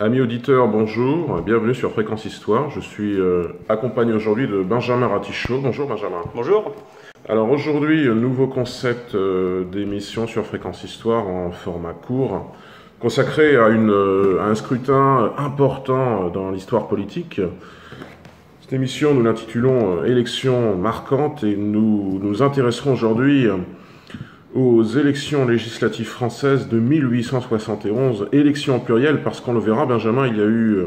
Amis auditeurs, bonjour, bienvenue sur Fréquence Histoire. Je suis accompagné aujourd'hui de Benjamin Ratichot. Bonjour Benjamin. Bonjour. Alors aujourd'hui, nouveau concept d'émission sur Fréquence Histoire en format court, consacré à un scrutin important dans l'histoire politique. Cette émission, nous l'intitulons Élections marquantes et nous nous intéresserons aujourd'hui aux élections législatives françaises de 1871, élections plurielles parce qu'on le verra, Benjamin, il y a eu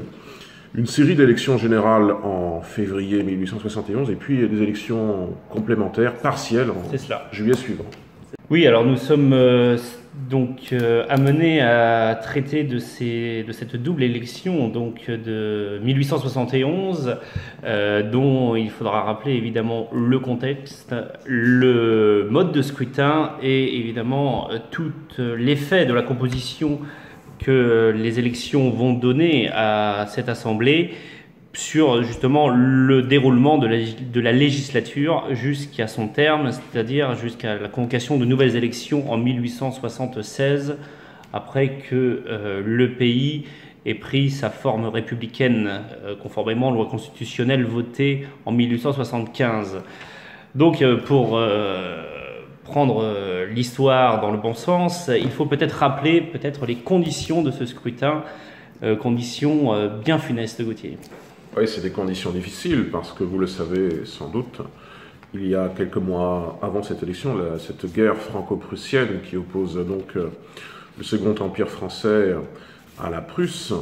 une série d'élections générales en février 1871 et puis des élections complémentaires, partielles, en juillet suivant. Oui, alors nous sommes amenés à traiter de cette double élection de 1871, dont il faudra rappeler évidemment le contexte, le mode de scrutin et évidemment tout l'effet de la composition que les élections vont donner à cette assemblée sur justement le déroulement de la législature jusqu'à son terme, c'est-à-dire jusqu'à la convocation de nouvelles élections en 1876, après que le pays ait pris sa forme républicaine conformément aux lois constitutionnelles votées en 1875. Donc pour prendre l'histoire dans le bon sens, il faut peut-être rappeler les conditions de ce scrutin, conditions bien funestes, Gauthier. Oui, c'est des conditions difficiles parce que vous le savez sans doute, il y a quelques mois avant cette élection, cette guerre franco-prussienne qui oppose donc le Second Empire français à la Prusse.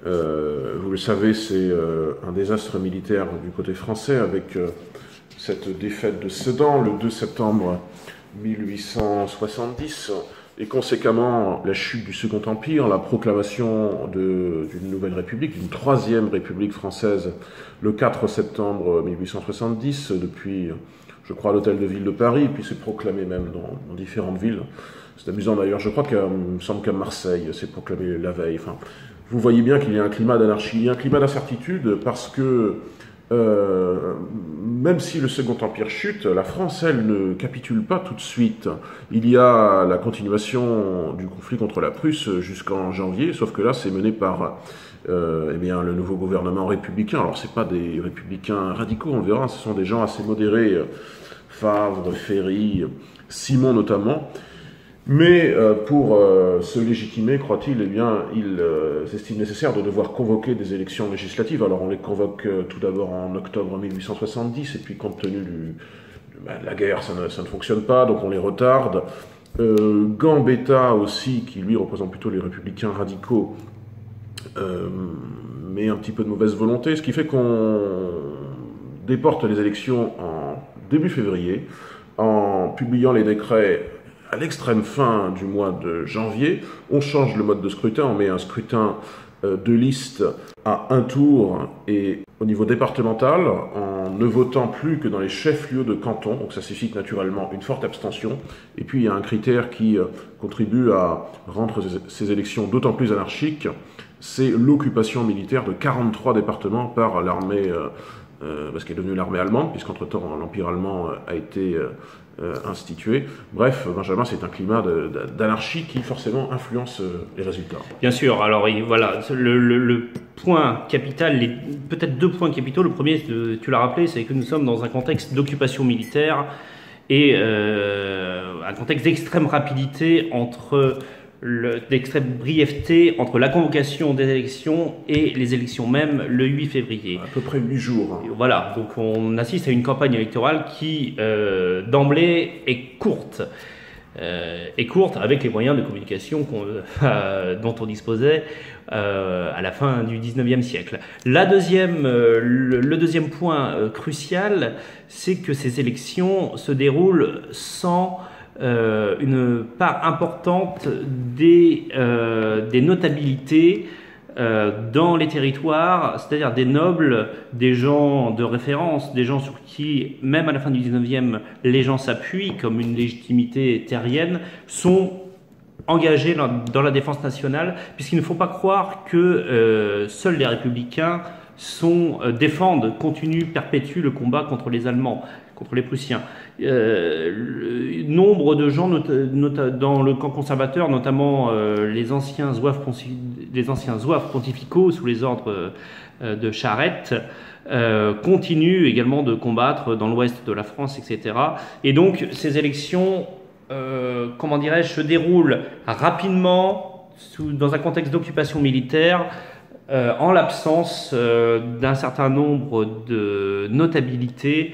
Vous le savez, c'est un désastre militaire du côté français avec cette défaite de Sedan le 2 septembre 1870 et conséquemment la chute du Second Empire, la proclamation d'une nouvelle république, d'une troisième république française le 4 septembre 1870 depuis, je crois, l'hôtel de ville de Paris, puis c'est proclamé même dans différentes villes. C'est amusant d'ailleurs, je crois qu'il me semble qu'à Marseille c'est proclamé la veille. Enfin, vous voyez bien qu'il y a un climat d'anarchie, il y a un climat d'incertitude parce que même si le Second Empire chute, la France, elle, ne capitule pas tout de suite. Il y a la continuation du conflit contre la Prusse jusqu'en janvier, sauf que là, c'est mené par le nouveau gouvernement républicain. Alors, c'est pas des républicains radicaux, on verra, ce sont des gens assez modérés, Favre, Ferry, Simon notamment. Mais pour se légitimer, croit-il, il s'estime nécessaire de devoir convoquer des élections législatives. Alors on les convoque tout d'abord en octobre 1870, et puis compte tenu de la guerre, ça ne fonctionne pas, donc on les retarde. Gambetta aussi, qui lui représente plutôt les républicains radicaux, met un petit peu de mauvaise volonté, ce qui fait qu'on déporte les élections en début février, en publiant les décrets à l'extrême fin du mois de janvier. On change le mode de scrutin, on met un scrutin de liste à un tour et au niveau départemental, en ne votant plus que dans les chefs-lieux de canton, donc ça suscite naturellement une forte abstention. Et puis il y a un critère qui contribue à rendre ces élections d'autant plus anarchiques, c'est l'occupation militaire de 43 départements par l'armée, parce qu'elle est devenue l'armée allemande, puisqu'entre-temps l'Empire allemand a été institué. Bref, Benjamin, c'est un climat d'anarchie qui forcément influence les résultats. Bien sûr, alors voilà, le point capital, peut-être deux points capitaux. Le premier, tu l'as rappelé, c'est que nous sommes dans un contexte d'occupation militaire et un contexte d'extrême rapidité d'extrême brièveté entre la convocation des élections et les élections même le 8 février. À peu près 8 jours. Voilà, donc on assiste à une campagne électorale qui, d'emblée, est courte. Avec les moyens de communication dont on disposait à la fin du 19e siècle. Le deuxième point crucial, c'est que ces élections se déroulent sans une part importante des notabilités dans les territoires, c'est-à-dire des nobles, des gens de référence, des gens sur qui, même à la fin du 19e, les gens s'appuient comme une légitimité terrienne, sont engagés dans la défense nationale, puisqu'il ne faut pas croire que seuls les républicains continuent, perpétuent le combat contre les Allemands, contre les Prussiens. Nombre de gens dans le camp conservateur, notamment les anciens zouaves pontificaux sous les ordres de Charette, continuent également de combattre dans l'ouest de la France, etc. Et donc ces élections, se déroulent rapidement dans un contexte d'occupation militaire, en l'absence d'un certain nombre de notabilités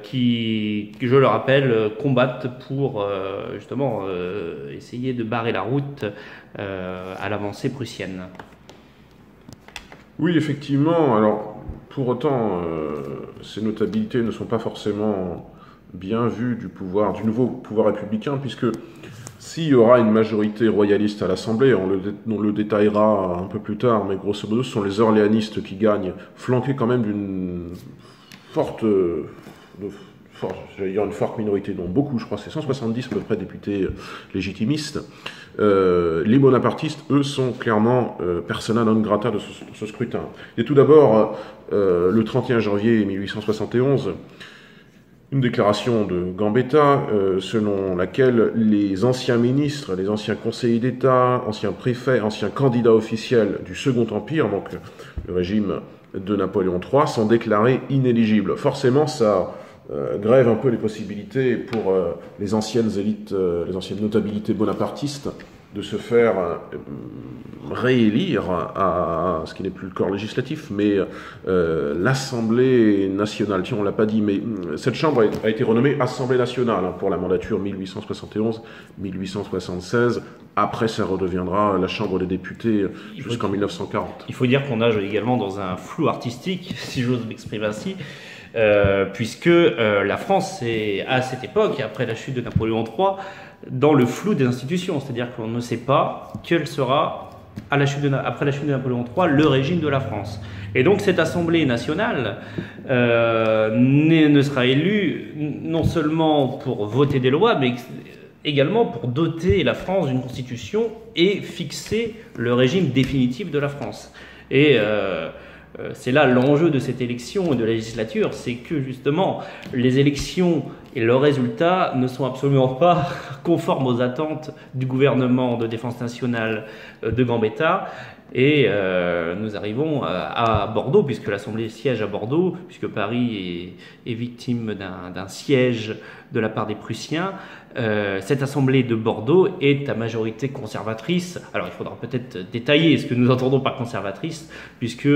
qui, je le rappelle, combattent pour justement essayer de barrer la route à l'avancée prussienne. Oui, effectivement. Alors, pour autant, ces notabilités ne sont pas forcément bien vues du nouveau pouvoir républicain, puisque s'il y aura une majorité royaliste à l'Assemblée, on le détaillera un peu plus tard, mais grosso modo, ce sont les orléanistes qui gagnent, flanqués quand même d'une forte minorité, dont beaucoup, je crois, c'est 170 à peu près députés légitimistes. Les bonapartistes, eux, sont clairement persona non grata de ce scrutin. Et tout d'abord, le 31 janvier 1871, une déclaration de Gambetta selon laquelle les anciens ministres, les anciens conseillers d'État, anciens préfets, anciens candidats officiels du Second Empire, donc le régime de Napoléon III, sont déclarés inéligibles. Forcément, ça grève un peu les possibilités pour les anciennes élites, les anciennes notabilités bonapartistes de se faire réélire à ce qui n'est plus le corps législatif, mais l'Assemblée nationale. Tiens, on ne l'a pas dit, mais cette chambre a été renommée Assemblée nationale pour la mandature 1871-1876. Après, ça redeviendra la Chambre des députés jusqu'en 1940. Il faut dire qu'on nage également dans un flou artistique, si j'ose m'exprimer ainsi, puisque la France est, à cette époque, après la chute de Napoléon III, dans le flou des institutions. C'est-à-dire qu'on ne sait pas quel sera, après la chute de Napoléon III, le régime de la France. Et donc cette Assemblée nationale ne sera élue non seulement pour voter des lois, mais également pour doter la France d'une constitution et fixer le régime définitif de la France. Et c'est là l'enjeu de cette élection et de la législature, c'est que justement les élections et leurs résultats ne sont absolument pas conformes aux attentes du gouvernement de défense nationale de Gambetta. Et nous arrivons à Bordeaux, puisque l'Assemblée siège à Bordeaux, puisque Paris est victime d'un siège de la part des Prussiens. Cette Assemblée de Bordeaux est à majorité conservatrice. Alors il faudra peut-être détailler ce que nous entendons par conservatrice, puisque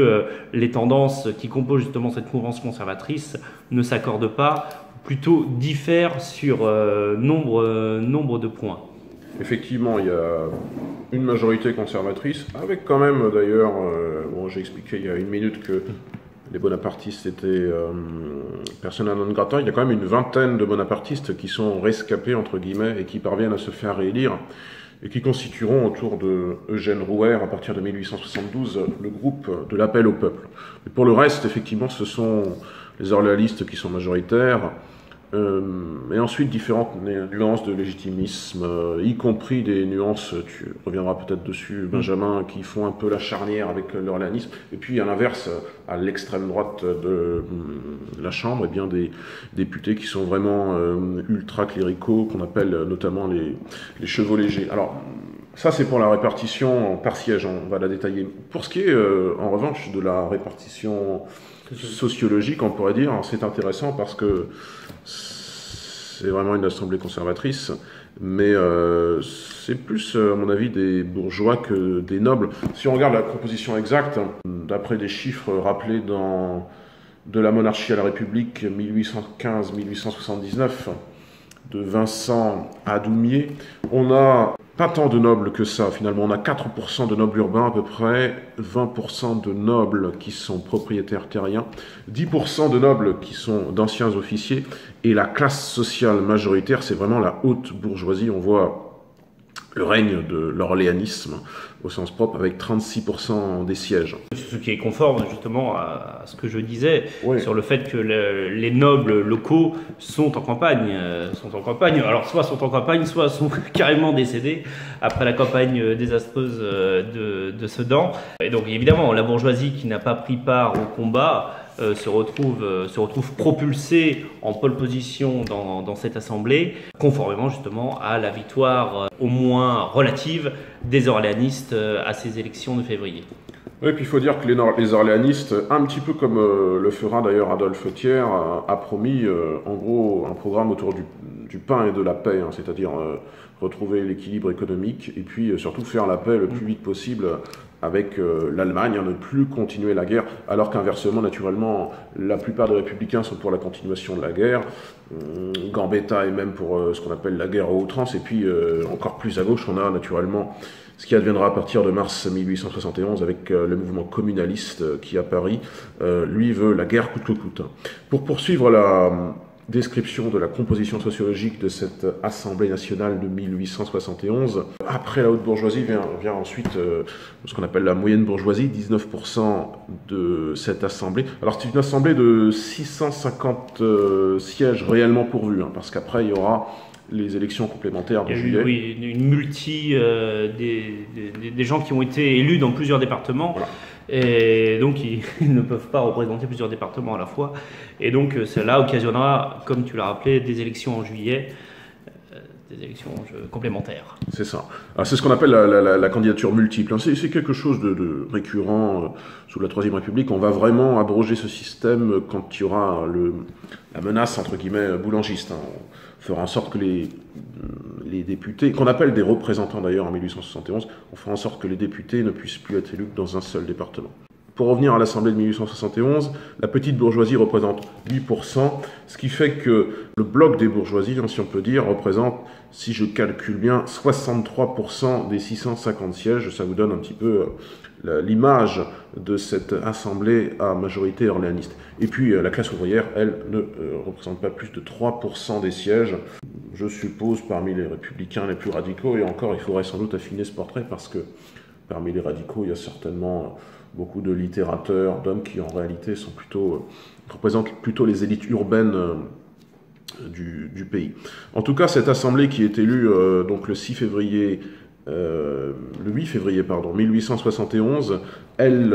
les tendances qui composent justement cette mouvance conservatrice ne s'accordent pas, plutôt diffèrent sur nombre de points. Effectivement, il y a une majorité conservatrice, avec quand même d'ailleurs, j'ai expliqué il y a une minute que les bonapartistes étaient persona non grata. Il y a quand même une vingtaine de bonapartistes qui sont rescapés, entre guillemets, et qui parviennent à se faire réélire, et qui constitueront autour de Eugène Rouher, à partir de 1872, le groupe de l'appel au peuple. Mais pour le reste, effectivement, ce sont les orléanistes qui sont majoritaires, et ensuite différentes nuances de légitimisme, y compris des nuances, tu reviendras peut-être dessus, Benjamin, qui font un peu la charnière avec l'orléanisme. Et puis à l'inverse, à l'extrême droite de la Chambre, eh bien des députés qui sont vraiment ultra-cléricaux, qu'on appelle notamment les chevaux légers. Alors, ça c'est pour la répartition par siège, on va la détailler. Pour ce qui est en revanche de la répartition sociologique, on pourrait dire, c'est intéressant parce que c'est vraiment une assemblée conservatrice, mais c'est plus, à mon avis, des bourgeois que des nobles. Si on regarde la composition exacte, d'après des chiffres rappelés dans De la monarchie à la République 1815-1879 de Vincent Adoumier, on a pas tant de nobles que ça, finalement. On a 4% de nobles urbains à peu près, 20% de nobles qui sont propriétaires terriens, 10% de nobles qui sont d'anciens officiers, et la classe sociale majoritaire, c'est vraiment la haute bourgeoisie. On voit le règne de l'orléanisme au sens propre, avec 36% des sièges. Ce qui est conforme justement à ce que je disais, Oui. sur le fait que les nobles locaux sont en campagne. Alors soit sont en campagne, soit sont carrément décédés après la campagne désastreuse de Sedan. Et donc évidemment, la bourgeoisie qui n'a pas pris part au combat se retrouve propulsée en pole position dans cette assemblée, conformément justement à la victoire au moins relative des orléanistes à ces élections de février. Oui, puis il faut dire que les orléanistes, un petit peu comme le fera d'ailleurs Adolphe Thiers, a promis en gros un programme autour du pain et de la paix, hein, c'est-à-dire retrouver l'équilibre économique et puis surtout faire la paix le plus vite possible avec l'Allemagne, hein, ne plus continuer la guerre, alors qu'inversement, naturellement, la plupart des républicains sont pour la continuation de la guerre. Gambetta est même pour ce qu'on appelle la guerre aux outrances, et puis encore plus à gauche, on a naturellement ce qui adviendra à partir de mars 1871 avec le mouvement communaliste qui, à Paris, lui veut la guerre coûte que coûte. Pour poursuivre la description de la composition sociologique de cette Assemblée nationale de 1871. Après la haute bourgeoisie vient ensuite ce qu'on appelle la moyenne bourgeoisie, 19% de cette Assemblée. Alors c'est une Assemblée de 650 sièges réellement pourvus, hein, parce qu'après il y aura les élections complémentaires de juillet. Oui, une multi des gens qui ont été élus dans plusieurs départements. Voilà. Et donc ils ne peuvent pas représenter plusieurs départements à la fois. Et donc cela occasionnera, comme tu l'as rappelé, des élections en juillet, des élections complémentaires. C'est ça. C'est ce qu'on appelle la candidature multiple. C'est quelque chose de récurrent sous la Troisième République. On va vraiment abroger ce système quand il y aura la menace, entre guillemets, boulangiste. Hein. On fera en sorte que les députés, qu'on appelle des représentants d'ailleurs en 1871, on fera en sorte que les députés ne puissent plus être élus que dans un seul département. Pour revenir à l'Assemblée de 1871, la petite bourgeoisie représente 8%, ce qui fait que le bloc des bourgeoisies, si on peut dire, représente, si je calcule bien, 63% des 650 sièges. Ça vous donne un petit peu l'image de cette assemblée à majorité orléaniste. Et puis la classe ouvrière, elle, ne représente pas plus de 3% des sièges. Je suppose parmi les républicains les plus radicaux, et encore il faudrait sans doute affiner ce portrait parce que parmi les radicaux, il y a certainement beaucoup de littérateurs, d'hommes qui en réalité représentent plutôt les élites urbaines du pays. En tout cas, cette assemblée qui est élue donc le 8 février 1871, elle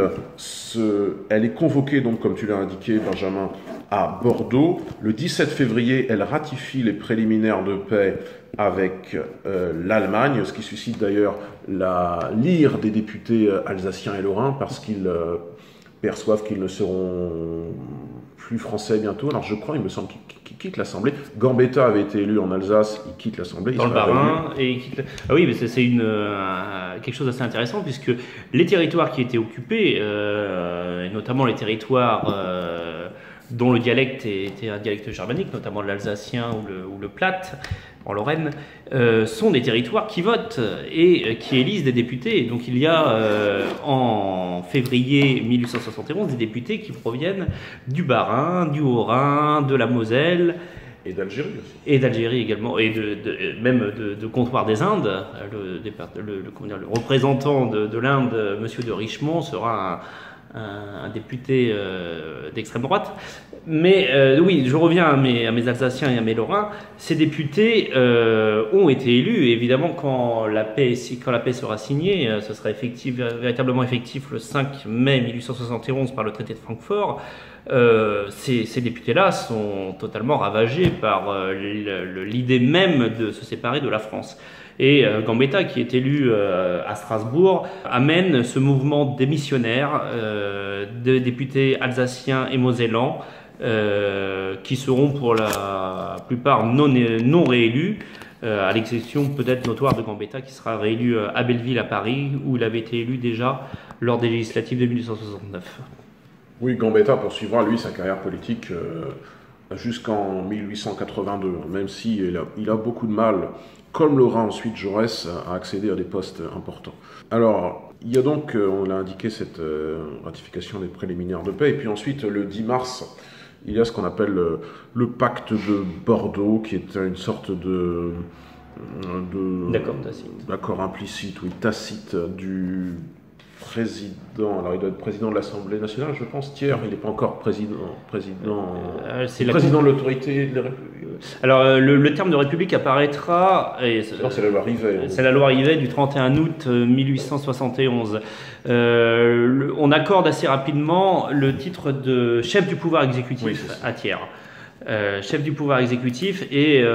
est convoquée, donc, comme tu l'as indiqué, Benjamin, à Bordeaux. Le 17 février, elle ratifie les préliminaires de paix avec l'Allemagne, ce qui suscite d'ailleurs la lyre des députés alsaciens et lorrains, parce qu'ils perçoivent qu'ils ne seront plus français bientôt. Alors je crois, il me semble qu'il quitte l'Assemblée. Gambetta avait été élu en Alsace, il quitte l'Assemblée. Dans le Bas-Rhin, et il quitte... Ah oui, mais c'est quelque chose d'assez intéressant, puisque les territoires qui étaient occupés, et notamment les territoires dont le dialecte était un dialecte germanique, notamment l'alsacien ou le platte, en Lorraine, sont des territoires qui votent et qui élisent des députés. Donc il y a en février 1871 des députés qui proviennent du Bas-Rhin, du Haut-Rhin, de la Moselle. Et d'Algérie aussi. Et d'Algérie également, et même de Comptoir des Indes. Le représentant de l'Inde, monsieur de Richemont, sera un député d'extrême droite. Mais oui, je reviens à mes Alsaciens et à mes Lorrains. Ces députés ont été élus. Et évidemment, quand la paix sera signée, ce sera véritablement effectif le 5 mai 1871 par le traité de Francfort. Ces députés-là sont totalement ravagés par l'idée même de se séparer de la France. Et Gambetta, qui est élu à Strasbourg, amène ce mouvement démissionnaire de députés alsaciens et mosellans qui seront pour la plupart non réélus, à l'exception peut-être notoire de Gambetta, qui sera réélu à Belleville à Paris, où il avait été élu déjà lors des législatives de 1869. Oui, Gambetta poursuivra, lui, sa carrière politique jusqu'en 1882, même s'il a beaucoup de mal, comme l'aura ensuite Jaurès, à accéder à des postes importants. Alors, il y a donc, on l'a indiqué, cette ratification des préliminaires de paix, et puis ensuite, le 10 mars, il y a ce qu'on appelle le pacte de Bordeaux, qui est une sorte de d'accord implicite, oui, tacite du président. Alors il doit être président de l'Assemblée nationale, je pense. Thiers, il n'est pas encore président c'est président de l'autorité de la République. Alors le terme de République apparaîtra. Non, c'est la loi Rivet. C'est la loi Rivet du 31 août 1871. On accorde assez rapidement le titre de chef du pouvoir exécutif à Thiers. Chef du pouvoir exécutif, et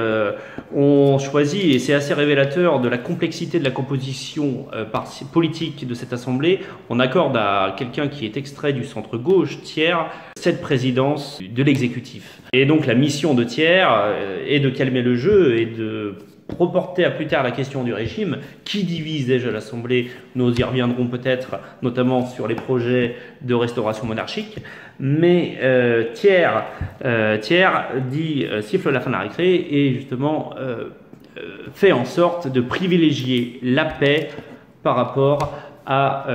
on choisit, et c'est assez révélateur de la complexité de la composition politique de cette assemblée, on accorde à quelqu'un qui est extrait du centre-gauche, Thiers, cette présidence de l'exécutif. Et donc la mission de Thiers est de calmer le jeu et de reporter à plus tard la question du régime, qui divise déjà l'Assemblée. Nous y reviendrons peut-être, notamment sur les projets de restauration monarchique. Mais Thiers dit siffle la fin de la récré et justement fait en sorte de privilégier la paix par rapport à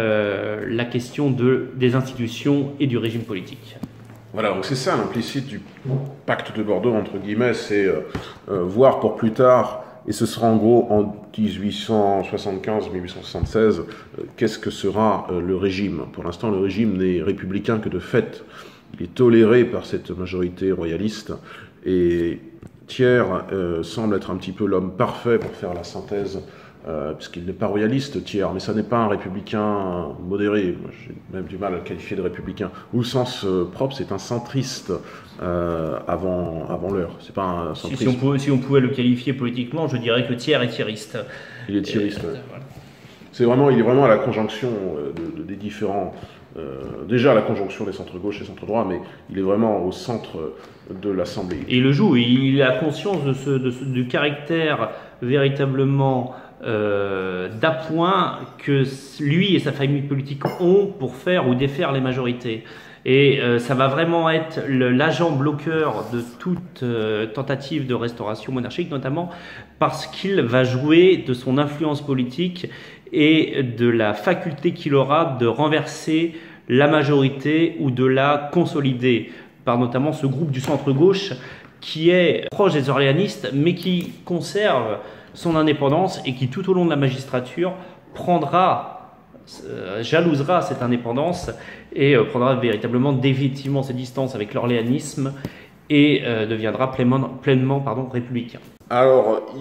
la question des institutions et du régime politique. Voilà, donc c'est ça l'implicite du pacte de Bordeaux, entre guillemets, c'est voir pour plus tard. Et ce sera en gros en 1875-1876, qu'est-ce que sera le régime. Pour l'instant, le régime n'est républicain que de fait. Il est toléré par cette majorité royaliste. Et Thiers semble être un petit peu l'homme parfait pour faire la synthèse, puisqu'il n'est pas royaliste, Thiers, mais ça n'est pas un républicain modéré. Moi, j'ai même du mal à le qualifier de républicain. Au sens propre, c'est un centriste. Avant l'heure. C'est pas un centriste. Si on pouvait le qualifier politiquement, je dirais que Thiers est thierriste. Il est thierriste. Voilà. Il est vraiment à la conjonction des différents. Déjà à la conjonction des centres gauche et centre droit, mais il est vraiment au centre de l'Assemblée. Et il le joue. Il a conscience du caractère véritablement d'appoint que lui et sa famille politique ont pour faire ou défaire les majorités. Et ça va vraiment être l'agent bloqueur de toute tentative de restauration monarchique, notamment parce qu'il va jouer de son influence politique et de la faculté qu'il aura de renverser la majorité ou de la consolider, par notamment ce groupe du centre-gauche qui est proche des orléanistes, mais qui conserve son indépendance et qui, tout au long de la magistrature, jalousera cette indépendance et prendra véritablement définitivement ses distances avec l'orléanisme et deviendra pleinement républicain. Alors,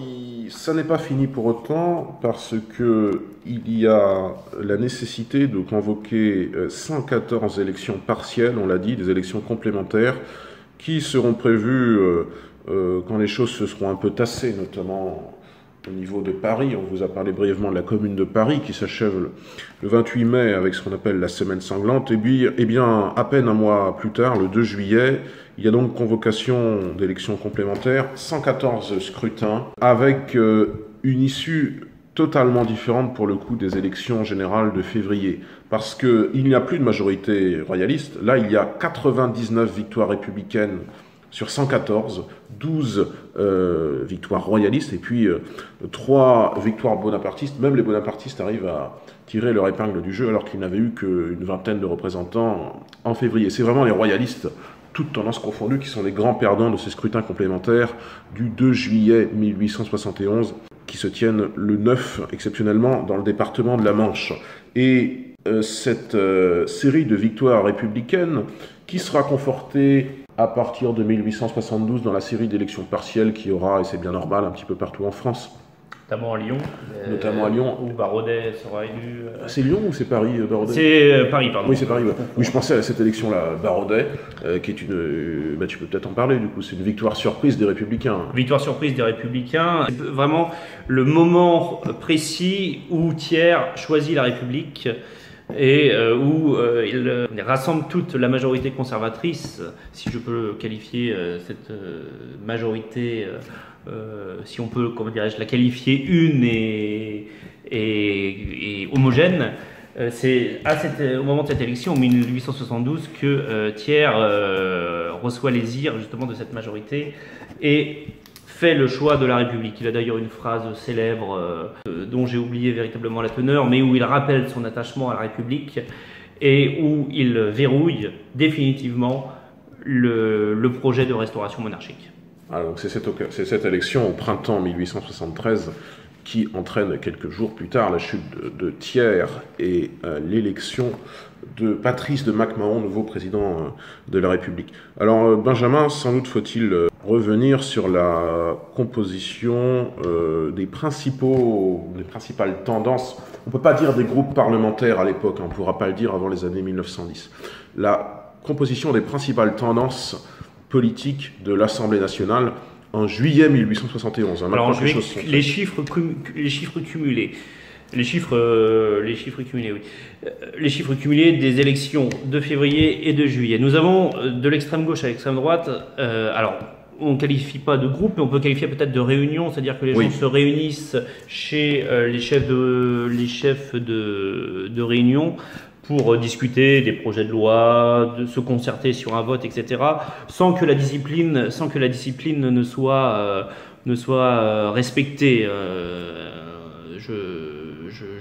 ça n'est pas fini pour autant, parce que il y a la nécessité de convoquer 114 élections partielles, on l'a dit, des élections complémentaires, qui seront prévues quand les choses se seront un peu tassées, notamment au niveau de Paris. On vous a parlé brièvement de la Commune de Paris qui s'achève le 28 mai avec ce qu'on appelle la semaine sanglante. Et bien, à peine un mois plus tard, le 2 juillet, il y a donc convocation d'élections complémentaires, 114 scrutins, avec une issue totalement différente pour le coup des élections générales de février. Parce qu'il n'y a plus de majorité royaliste. Là, il y a 99 victoires républicaines sur 114, 12 victoires royalistes et puis 3 victoires bonapartistes. Même les bonapartistes arrivent à tirer leur épingle du jeu alors qu'ils n'avaient eu qu'une vingtaine de représentants en février. C'est vraiment les royalistes, toutes tendances confondues, qui sont les grands perdants de ces scrutins complémentaires du 2 juillet 1871 qui se tiennent le 9, exceptionnellement, dans le département de la Manche. Et cette série de victoires républicaines qui sera confortée à partir de 1872 dans la série d'élections partielles qui aura, et c'est bien normal, un petit peu partout en France. Notamment à Lyon. Notamment à Lyon. Où Barodet sera élu. C'est Lyon ou c'est Paris, Barodet? C'est Paris, pardon. Oui, c'est Paris. Ouais. Oui, je pensais à cette élection-là, Barodet, qui est une... tu peux peut-être en parler, du coup. C'est une victoire surprise des Républicains. Victoire surprise des Républicains. C'est vraiment le moment précis où Thiers choisit la République et où il rassemble toute la majorité conservatrice, si je peux qualifier cette majorité, si on peut, comment dirais-je, la qualifier une et homogène. C'est au moment de cette élection, en 1872, que Thiers reçoit les ires justement de cette majorité et fait le choix de la République. Il a d'ailleurs une phrase célèbre dont j'ai oublié véritablement la teneur, mais où il rappelle son attachement à la République et où il verrouille définitivement le projet de restauration monarchique. Donc c'est cette élection au printemps 1873 qui entraîne quelques jours plus tard la chute de Thiers et l'élection de Patrice de MacMahon, nouveau président de la République. Alors Benjamin, sans doute faut-il revenir sur la composition des principales tendances. On ne peut pas dire des groupes parlementaires à l'époque, on ne pourra pas le dire avant les années 1910. La composition des principales tendances politiques de l'Assemblée nationale en juillet 1871. Alors, les chiffres cumulés. Les chiffres cumulés, oui. Les chiffres cumulés des élections de février et de juillet. Nous avons de l'extrême gauche à l'extrême droite. Alors, on ne qualifie pas de groupe, mais on peut qualifier peut-être de réunion, c'est-à-dire que les gens se réunissent chez les chefs de réunion pour discuter des projets de loi, de se concerter sur un vote, etc., sans que la discipline ne soit respectée.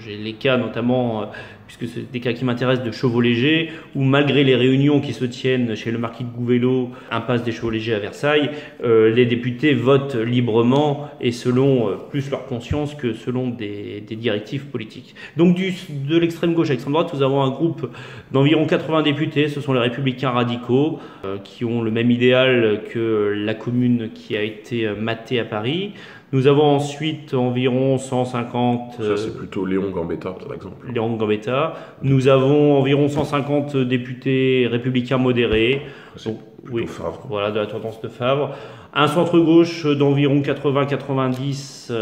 J'ai les cas notamment, puisque c'est des cas qui m'intéressent, de Chevaux-Légers, où malgré les réunions qui se tiennent chez le marquis de Gouvelot, impasse des Chevaux-Légers à Versailles, les députés votent librement et selon plus leur conscience que selon des directives politiques. Donc de l'extrême gauche à l'extrême droite, nous avons un groupe d'environ 80 députés, ce sont les républicains radicaux, qui ont le même idéal que la commune qui a été matée à Paris. Nous avons ensuite environ 150... Ça, c'est plutôt Léon Gambetta, par exemple. Léon Gambetta. Nous avons environ 150 députés républicains modérés. C'est plutôt Favre. Voilà, de la tendance de Favre. Un centre-gauche d'environ 90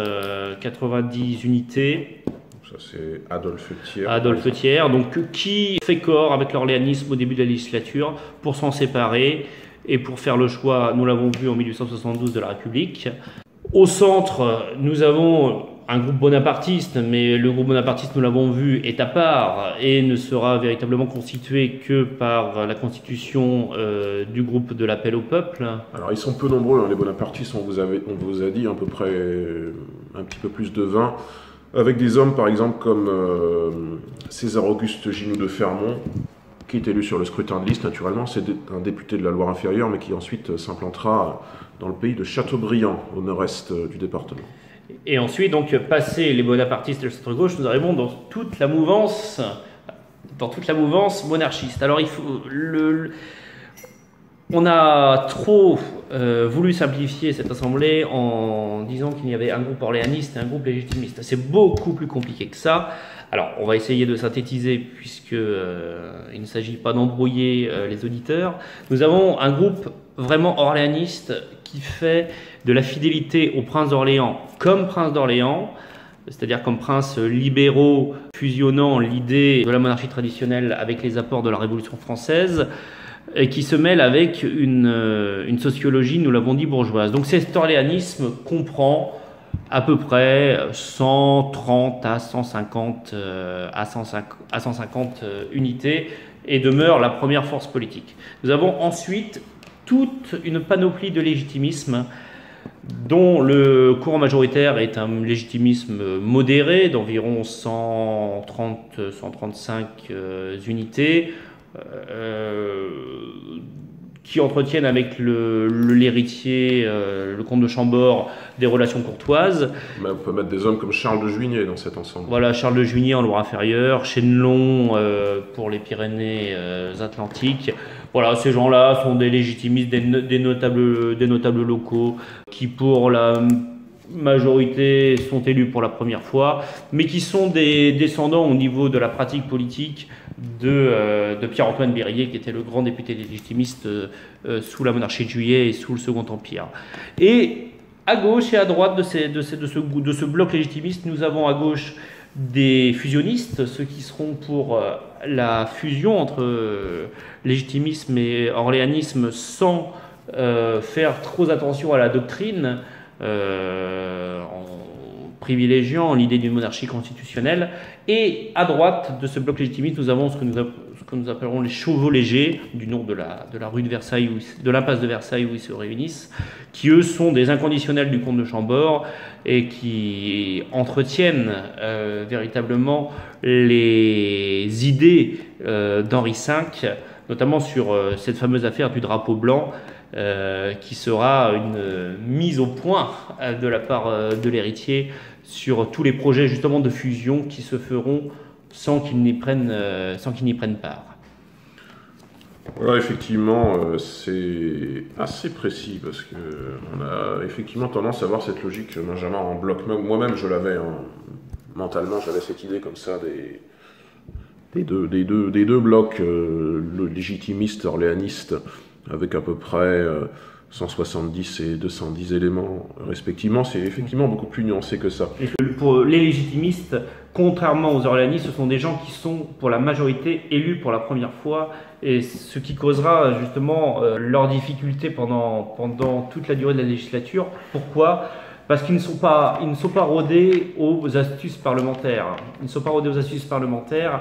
unités. Ça, c'est Adolphe Thiers. Adolphe Thiers, donc qui fait corps avec l'orléanisme au début de la législature pour s'en séparer et pour faire le choix, nous l'avons vu en 1872, de la République. Au centre, nous avons un groupe bonapartiste, mais le groupe bonapartiste, nous l'avons vu, est à part et ne sera véritablement constitué que par la constitution du groupe de l'appel au peuple. Alors ils sont peu nombreux, hein, les bonapartistes, on vous a dit à peu près un petit peu plus de 20, avec des hommes par exemple comme César-Auguste Ginoux de Fermont, qui est élu sur le scrutin de liste naturellement, c'est un député de la Loire-Inférieure, mais qui ensuite s'implantera dans le pays de Châteaubriand, au nord-est du département. Et ensuite, donc, passé les bonapartistes et le centre-gauche, nous arrivons dans toute la mouvance monarchiste. Alors, on a trop voulu simplifier cette assemblée en disant qu'il y avait un groupe orléaniste et un groupe légitimiste. C'est beaucoup plus compliqué que ça. Alors, on va essayer de synthétiser puisque il ne s'agit pas d'embrouiller les auditeurs. Nous avons un groupe vraiment orléaniste qui fait de la fidélité au prince d'Orléans comme prince d'Orléans, c'est-à-dire comme princes libéraux fusionnant l'idée de la monarchie traditionnelle avec les apports de la Révolution française, et qui se mêle avec une sociologie, nous l'avons dit, bourgeoise. Donc cet orléanisme comprend à peu près 130 à 150 unités et demeure la première force politique. Nous avons ensuite toute une panoplie de légitimisme dont le courant majoritaire est un légitimisme modéré d'environ 130-135 unités, qui entretiennent avec l'héritier, le comte de Chambord, des relations courtoises. Mais on peut mettre des hommes comme Charles de Juigné dans cet ensemble. Voilà, Charles de Juigné en Loire-Inférieure, Chénelon pour les Pyrénées-Atlantiques. Voilà, ces gens-là sont des légitimistes, des notables locaux qui, pour la majorité, sont élus pour la première fois, mais qui sont des descendants au niveau de la pratique politique de Pierre-Antoine Berryer, qui était le grand député légitimiste sous la monarchie de Juillet et sous le Second Empire. Et à gauche et à droite de ce bloc légitimiste, nous avons à gauche des fusionnistes, ceux qui seront pour la fusion entre légitimisme et orléanisme sans faire trop attention à la doctrine, en privilégiant l'idée d'une monarchie constitutionnelle. Et à droite de ce bloc légitimiste, nous avons ce que nous appellerons les Chevaux-Légers, du nom de la rue de Versailles, de l'impasse de Versailles où ils se réunissent, qui eux sont des inconditionnels du comte de Chambord et qui entretiennent véritablement les idées d'Henri V, notamment sur cette fameuse affaire du drapeau blanc, qui sera une mise au point de la part de l'héritier sur tous les projets justement de fusion qui se feront sans qu'ils n'y prennent part. Voilà, effectivement, c'est assez précis parce qu'on a effectivement tendance à voir cette logique Benjamin en bloc. Moi-même, je l'avais mentalement, j'avais cette idée comme ça des deux blocs, le légitimiste orléaniste, avec à peu près 170 et 210 éléments respectivement. C'est effectivement beaucoup plus nuancé que ça. Et pour les légitimistes, contrairement aux orléanistes, ce sont des gens qui sont pour la majorité élus pour la première fois, et ce qui causera justement leur difficulté pendant toute la durée de la législature. Pourquoi ? Parce qu'ils ne sont pas rodés aux astuces parlementaires. Ils ne sont pas rodés aux astuces parlementaires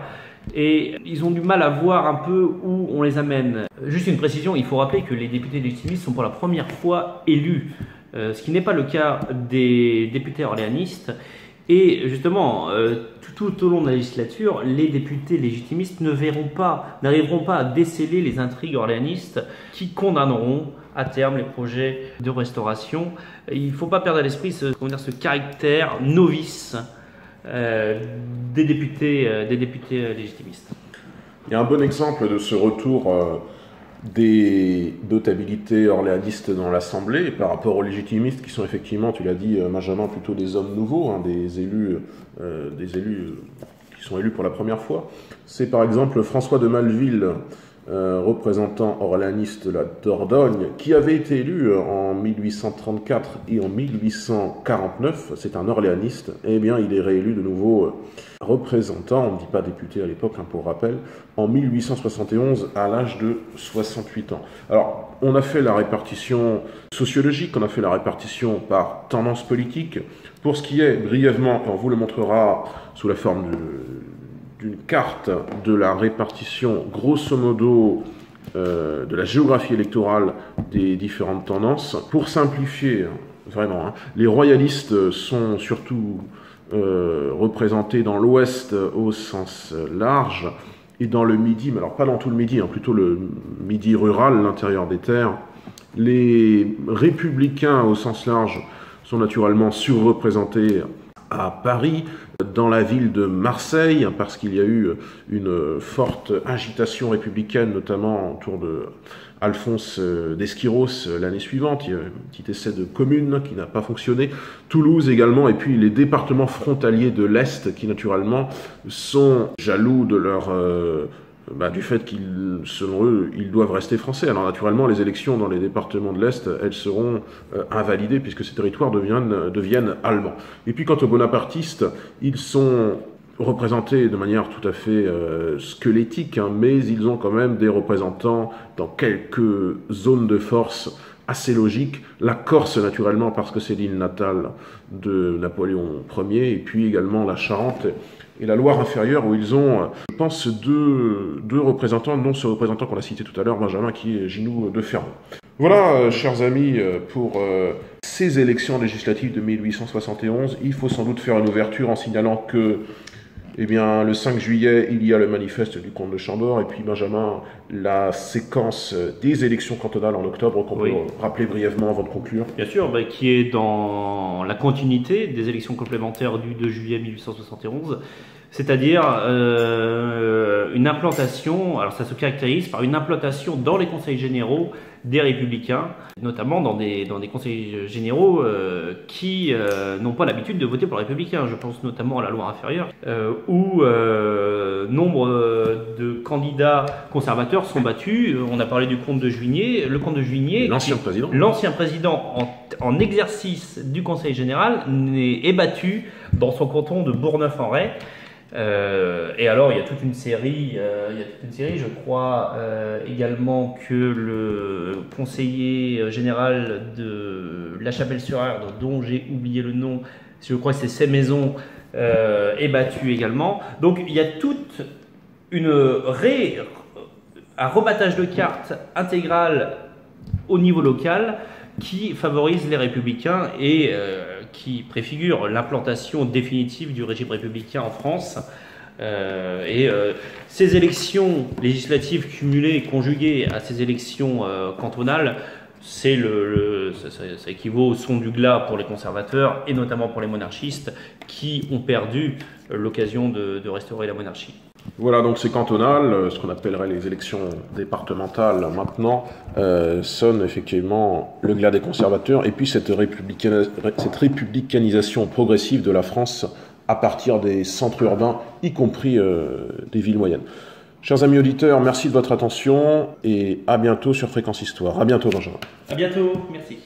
et ils ont du mal à voir un peu où on les amène. Juste une précision, il faut rappeler que les députés légitimistes sont pour la première fois élus, ce qui n'est pas le cas des députés orléanistes. Et justement, tout au long de la législature, les députés légitimistes n'arriveront pas à déceler les intrigues orléanistes qui condamneront à terme les projets de restauration. Il ne faut pas perdre à l'esprit ce caractère novice des députés légitimistes. Il y a un bon exemple de ce retour des notabilités orléanistes dans l'Assemblée par rapport aux légitimistes qui sont effectivement, tu l'as dit Benjamin, plutôt des hommes nouveaux, des élus qui sont élus pour la première fois. C'est par exemple François de Maleville, représentant orléaniste de la Dordogne, qui avait été élu en 1834 et en 1849, c'est un orléaniste, et bien il est réélu de nouveau représentant, on ne dit pas député à l'époque, pour rappel, en 1871 à l'âge de 68 ans. Alors, on a fait la répartition sociologique, on a fait la répartition par tendance politique. Pour ce qui est, brièvement, on vous le montrera sous la forme d'une carte de la répartition, grosso modo, de la géographie électorale des différentes tendances. Pour simplifier, vraiment, les royalistes sont surtout représentés dans l'Ouest au sens large et dans le Midi, mais alors pas dans tout le Midi, plutôt le Midi rural, l'intérieur des terres. Les républicains au sens large sont naturellement surreprésentés à Paris, dans la ville de Marseille, parce qu'il y a eu une forte agitation républicaine, notamment autour de Alphonse d'Esquiros l'année suivante. Il y a un petit essai de commune qui n'a pas fonctionné. Toulouse également, et puis les départements frontaliers de l'Est qui naturellement sont jaloux de leur... du fait qu'ils, selon eux, ils doivent rester français. Alors naturellement, les élections dans les départements de l'Est, elles seront invalidées puisque ces territoires deviennent allemands. Et puis quant aux bonapartistes, ils sont représentés de manière tout à fait squelettique, mais ils ont quand même des représentants dans quelques zones de force assez logiques. La Corse, naturellement, parce que c'est l'île natale de Napoléon Ier, et puis également la Charente et la Loire inférieure, où ils ont, je pense, deux représentants, dont ce représentant qu'on a cité tout à l'heure, Benjamin, qui est Ginoux de Fermont. Voilà, chers amis, pour ces élections législatives de 1871, il faut sans doute faire une ouverture en signalant que, le 5 juillet, il y a le manifeste du comte de Chambord, et puis Benjamin, la séquence des élections cantonales en octobre, qu'on peut rappeler brièvement avant de conclure. Bien sûr, qui est dans la continuité des élections complémentaires du 2 juillet 1871, c'est-à-dire une implantation, alors ça se caractérise par une implantation dans les conseils généraux des Républicains, notamment dans des conseils généraux qui n'ont pas l'habitude de voter pour les Républicains. Je pense notamment à la Loire inférieure, où nombre de candidats conservateurs sont battus. On a parlé du comte de Juigné. Le comte de Juigné, l'ancien président en exercice du Conseil général, est battu dans son canton de Bourgneuf-en-Retz. Et alors il y a toute une série, je crois également que le conseiller général de La Chapelle-sur-Erdre, dont j'ai oublié le nom, je crois que c'est Sémaison, est battu également. Donc il y a toute un rebattage de cartes intégral au niveau local qui favorise les républicains et qui préfigure l'implantation définitive du régime républicain en France. Ces élections législatives cumulées, conjuguées à ces élections cantonales, ça équivaut au son du glas pour les conservateurs et notamment pour les monarchistes qui ont perdu l'occasion de restaurer la monarchie. Voilà, donc c'est cantonal, ce qu'on appellerait les élections départementales maintenant, sonne effectivement le glas des conservateurs, et puis cette républicanisation progressive de la France à partir des centres urbains, y compris des villes moyennes. Chers amis auditeurs, merci de votre attention, et à bientôt sur Fréquence Histoire. À bientôt, Benjamin. À bientôt, merci.